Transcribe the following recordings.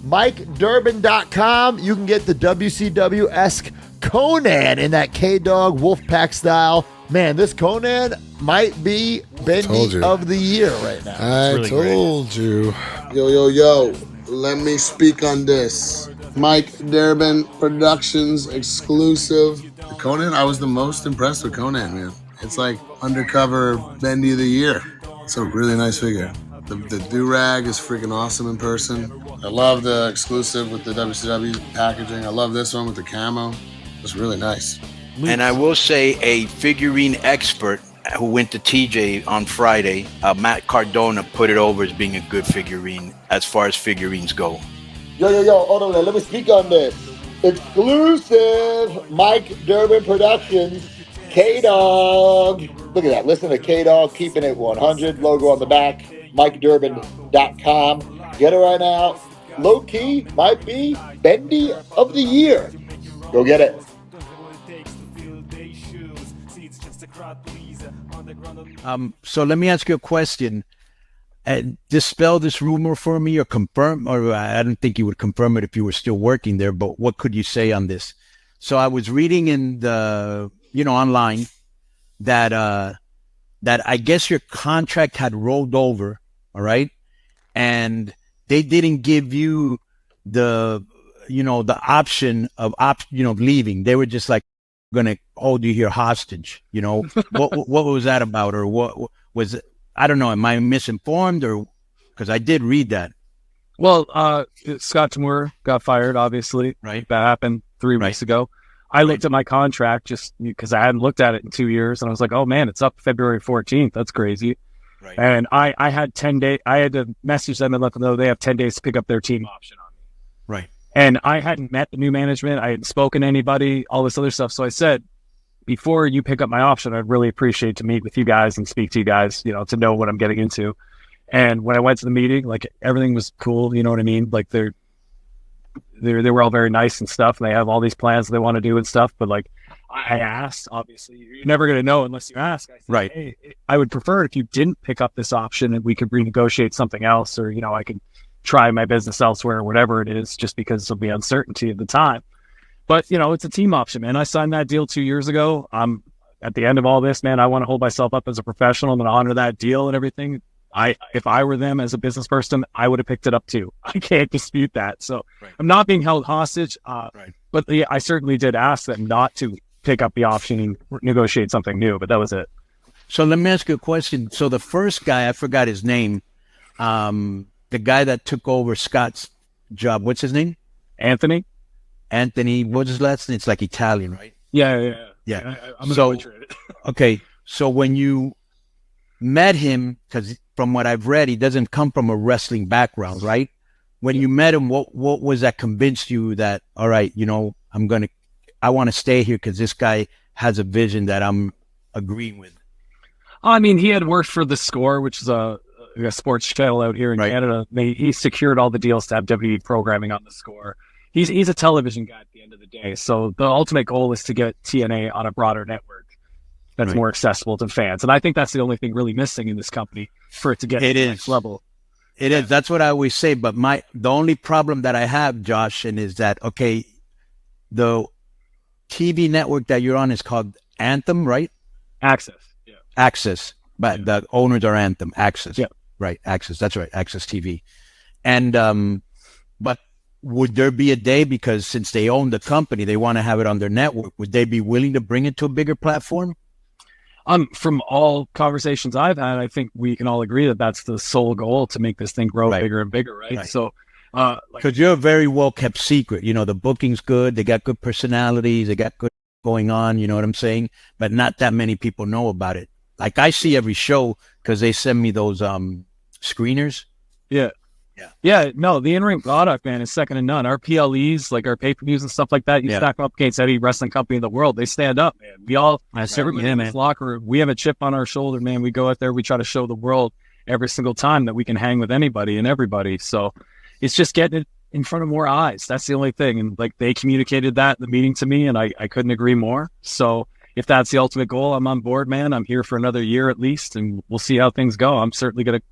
MikeDurbin.com. You can get the WCW-esque Conan in that K-Dog Wolfpack style. Man, this Conan might be Bendy of the Year right now. I really told you. Yo. Let me speak on this. Mike Durbin Productions exclusive. The Conan, I was the most impressed with Conan, man. It's like undercover Bendy of the Year. It's a really nice figure. The do-rag is freaking awesome in person. I love the exclusive with the WCW packaging. I love this one with the camo. It's really nice. And I will say a figurine expert who went to TJ on Friday, Matt Cardona, put it over as being a good figurine as far as figurines go. Yo, hold on, let me speak on this. Exclusive Mike Durbin Productions, K-Dog. Look at that, listen to K-Dog, keeping it 100, logo on the back, MikeDurbin.com. Get it right now. Low key might be Bendy of the Year. Go get it. So let me ask you a question. Dispel this rumor for me, or confirm, or I don't think you would confirm it if you were still working there, but what could you say on this? So I was reading in the, online that I guess your contract had rolled over, all right? And they didn't give you the option of leaving. They were just like, going to hold you here hostage. What was that about? Or what was it? I don't know. Am I misinformed, or because I did read that? Well, Scott Tamura got fired, obviously. Right. That happened 3 weeks ago. I looked at my contract just because I hadn't looked at it in 2 years, and I was like, oh man, it's up February 14th. That's crazy. Right. And I had 10 days. I had to message them and let them know they have 10 days to pick up their team option on me. Right. And I hadn't met the new management. I hadn't spoken to anybody, all this other stuff. So I said, before you pick up my option, I'd really appreciate to meet with you guys and speak to you guys, to know what I'm getting into. And when I went to the meeting, like, everything was cool. You know what I mean? Like, they were all very nice and stuff. And they have all these plans they want to do and stuff. But like, I asked, obviously, you're never going to know unless you ask. I said, right. Hey, I would prefer if you didn't pick up this option and we could renegotiate something else, or, I could try my business elsewhere, or whatever it is, just because there'll be uncertainty at the time. But, it's a team option, man. I signed that deal 2 years ago. At the end of all this, man, I want to hold myself up as a professional. I'm going to honor that deal and everything. If I were them as a business person, I would have picked it up too. I can't dispute that. So right. I'm not being held hostage. Right. But I certainly did ask them not to pick up the option and negotiate something new, but that was it. So let me ask you a question. So the first guy, I forgot his name, the guy that took over Scott's job, what's his name? Anthony, what's his last name? It's like Italian, right? Yeah. I'm so it. Okay, so when you met him, because from what I've read, he doesn't come from a wrestling background, right? When you met him, what was that convinced you that, all right, I want to stay here because this guy has a vision that I'm agreeing with? I mean, he had worked for The Score, which is a sports channel out here in Canada. He secured all the deals to have WWE programming on The Score. He's a television guy at the end of the day. So the ultimate goal is to get TNA on a broader network that's more accessible to fans. And I think that's the only thing really missing in this company for it to get to the next level. It is. That's what I always say. But the only problem that I have, Josh, is that, okay, the TV network that you're on is called Anthem, right? Access. Yeah. Access. But the owners are Anthem. Access. Yeah. Right. Access. That's right. Access TV. And, but would there be a day, because since they own the company, they want to have it on their network, would they be willing to bring it to a bigger platform? From all conversations I've had, I think we can all agree that that's the sole goal, to make this thing grow bigger and bigger, right? So, because you're a very well kept secret, the booking's good, they got good personalities, they got good going on, you know what I'm saying? But not that many people know about it. Like, I see every show because they send me those screeners. Yeah. No, the in-ring product, man, is second to none. Our PLEs, like our pay-per-views and stuff like that, you stack them up against any wrestling company in the world, they stand up, man. We all, in this locker room, we have a chip on our shoulder, man. We go out there, we try to show the world every single time that we can hang with anybody and everybody. So it's just getting it in front of more eyes. That's the only thing. And like, they communicated that in the meeting to me, and I couldn't agree more. So if that's the ultimate goal, I'm on board, man. I'm here for another year at least, and we'll see how things go. I'm certainly going to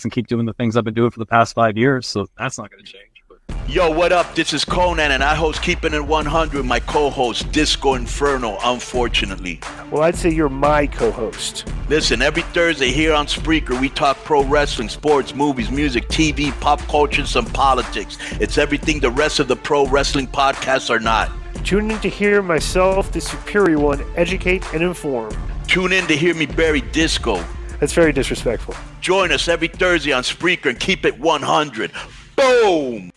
and keep doing the things I've been doing for the past 5 years, so that's not going to change. But Yo, what up? This is Conan, and I host Keeping It 100, my co-host, Disco Inferno, unfortunately. Well, I'd say you're my co-host. Listen, every Thursday here on Spreaker, we talk pro wrestling, sports, movies, music, TV, pop culture, and some politics. It's everything the rest of the pro wrestling podcasts are not. Tune in to hear myself, the superior one, educate and inform. Tune in to hear me bury Disco. That's very disrespectful. Join us every Thursday on Spreaker and keep it 100. Boom!